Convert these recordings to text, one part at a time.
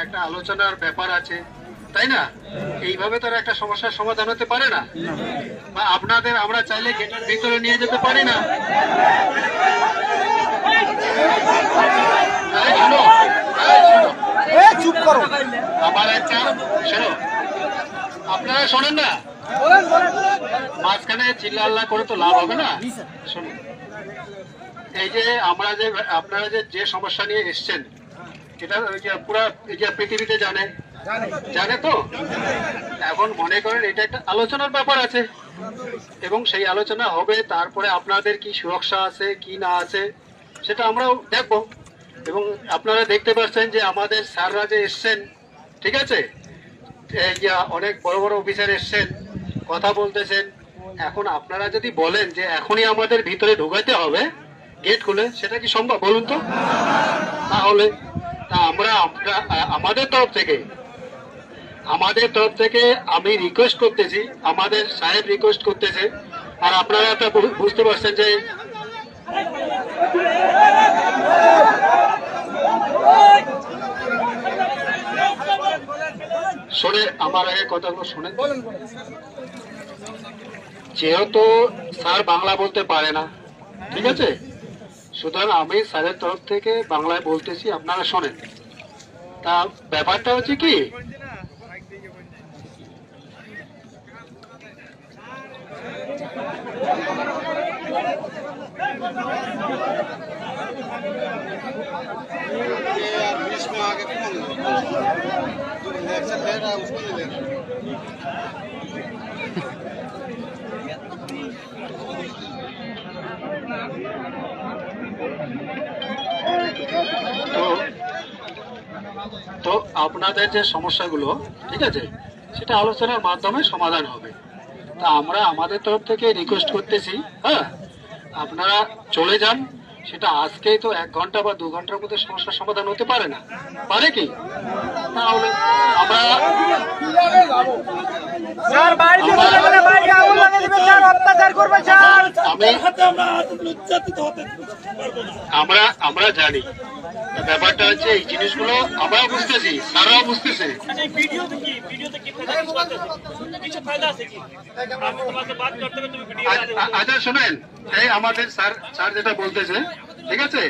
একটা আলোচনার ব্যাপার আছে, তাই না? এইভাবে তো একটা সমস্যার সমাধান হতে পারে না। বা আপনাদের আমরা চাইলে গেটের ভিতরে নিয়ে যেতে পারি না। চুপ করো। আমার একটা শোনো, আপনারা শোনেন না, মাঝখানে চিল্লা করে তো লাভ হবে না। শুনুন, এই যে আমরা যে আপনারা যে সমস্যা নিয়ে এসছেন, এটা পুরা পৃথিবীতে জানে তো। এখন মনে করেন এটা একটা আলোচনার ব্যাপার আছে এবং সেই আলোচনা হবে, তারপরে আপনাদের কি সুরক্ষা আছে কি না আছে সেটা আমরাও দেখবো। এবং আপনারা দেখতে পাচ্ছেন যে আমাদের স্যাররা যে এসছেন, ঠিক আছে, এই যে অনেক বড় বড় অফিসার এসছেন, কথা বলতেছেন। এখন আপনারা যদি বলেন যে এখনই আমাদের ভিতরে ঢুকাইতে হবে গেট খুলে, সেটা কি সম্ভব বলুন তো? তাহলে আমরা আমাদের তরফ থেকে আমি রিকোয়েস্ট করতেছি, আমাদের সাহেব রিকোয়েস্ট করতেছে, আর আপনারা তো বুঝতে পারছেন যে শোনে, আমার আগে কথাগুলো শোনেন। যেহেতু স্যার বাংলা বলতে পারে না, ঠিক আছে, সুতরাং আমি স্যারের তরফ থেকে বাংলায় বলতেছি, আপনারা শোনেন। তা ব্যাপারটা হচ্ছে কি, তো আপনাদের যে সমস্যাগুলো, ঠিক আছে, সেটা আলোচনার মাধ্যমে সমাধান হবে। তা আমরা আমাদের তরফ থেকে রিকোয়েস্ট করতেছি, হ্যাঁ, আপনারা চলে যান। সেটা আজকেই তো 1 ঘন্টা বা 2 ঘন্টার মধ্যে সমস্যার সমাধান হতে পারে না, পারে কি? তাহলে আমরা আমরা জানি ব্যাপারটা হচ্ছে, এই জিনিসগুলো আমরাও বুঝতেছি, স্যাররাও বুঝতেছে। আচ্ছা শোনেন, এই আমাদের স্যার যেটা বলতেছে, ঠিক আছে,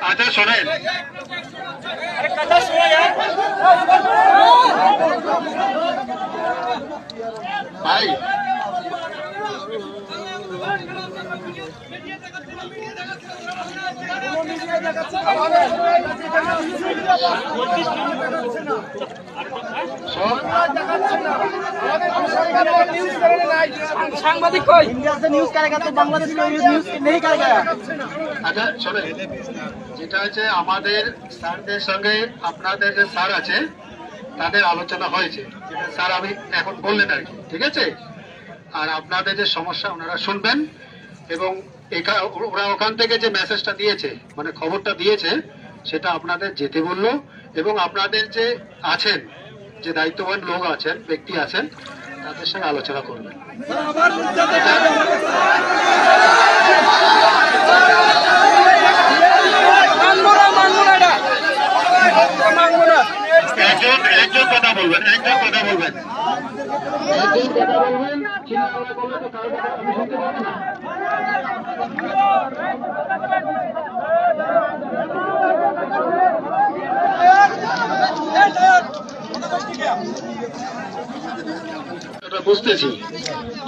আচ্ছা শোনেন, ভাই সাংবাদিক কই? ইন্ডিয়াতে নিউজ কারেগা তো বাংলাদেশ নিউজ নেই কারেগা। আচ্ছা শোনেন, যেটা হচ্ছে আমাদের স্যারদের সঙ্গে আপনাদের যে স্যার আছে তাদের আলোচনা হয়েছে, যেটা স্যার আমি এখন বললেন আর কি, ঠিক আছে। আর আপনাদের যে সমস্যা ওনারা শুনবেন, এবং ওরা ওখান থেকে যে মেসেজটা দিয়েছে, মানে খবরটা দিয়েছে, সেটা আপনাদের যেতে বললো। এবং আপনাদের যে আছেন, যে দায়িত্ববান লোক আছেন, ব্যক্তি আছেন, তাদের সঙ্গে আলোচনা করবেন। একজন কথা বলবেন। বুঝতেছি,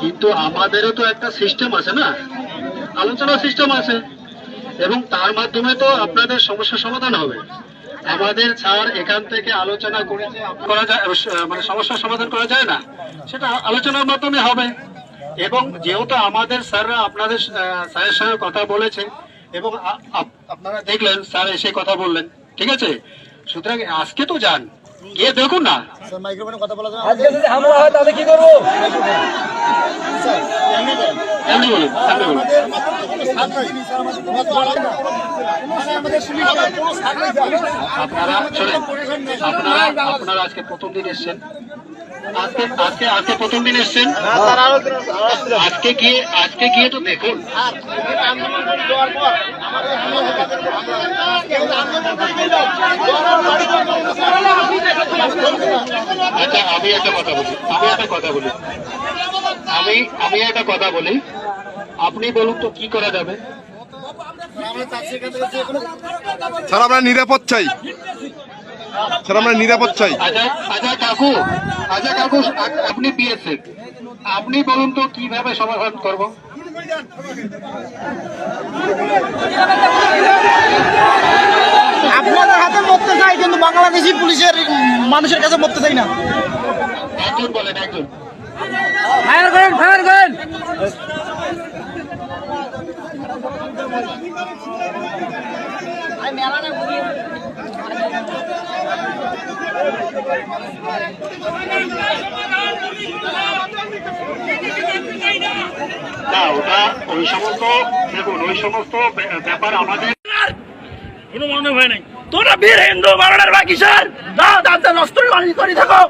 কিন্তু আমাদেরও তো একটা সিস্টেম আছে না, আলোচনা সিস্টেম আছে, এবং তার মাধ্যমে তো আপনাদের সমস্যার সমাধান হবে। আমাদের স্যার এখান থেকে আলোচনা করা যায়, মানে সমস্যার সমাধান করা যায় না, সেটা আলোচনার মাধ্যমে হবে। এবং যেহেতু আমাদের স্যাররা আপনাদের স্যারের সঙ্গে কথা বলেছে, এবং আপনারা দেখলেন স্যার এসে কথা বললেন, ঠিক আছে, সুতরাং আজকে তো যান, গিয়ে দেখুন না। মাইক্রোফোনে কথা বলা যায়, আজকে যদি হামলা হয় তাহলে কি করবো? আপনারা আজকে প্রথম দিন এসছেন, আজকে আজকে আজকে প্রথম দিন এসছেন, আজকে গিয়ে তো দেখুন। আচ্ছা আমি একটা কথা বলি, আপনি বলুন তো কি করা যাবে? স্যার আমরা নিরাপদ চাই, স্যার আমরা নিরাপদ চাই। আচ্ছা কাকু, আপনি বিএসএফ, আপনি বলুন তো কিভাবে সমাধান করব? আপনাদের হাতে মরতে চাই, কিন্তু বাংলাদেশি পুলিশের মানুষের কাছে মরতে চাই না। একজন বলেন, একজন। ফায়ার করেন, ফায়ার করেন। না ওটা ওই সমস্ত, দেখুন ওই সমস্ত ব্যাপার আমাদের কোনো মনে হয় নাই। তোরা বীর হিন্দু মারার বাকি স্যার দাও দাঁতে নষ্ট করে থাকো।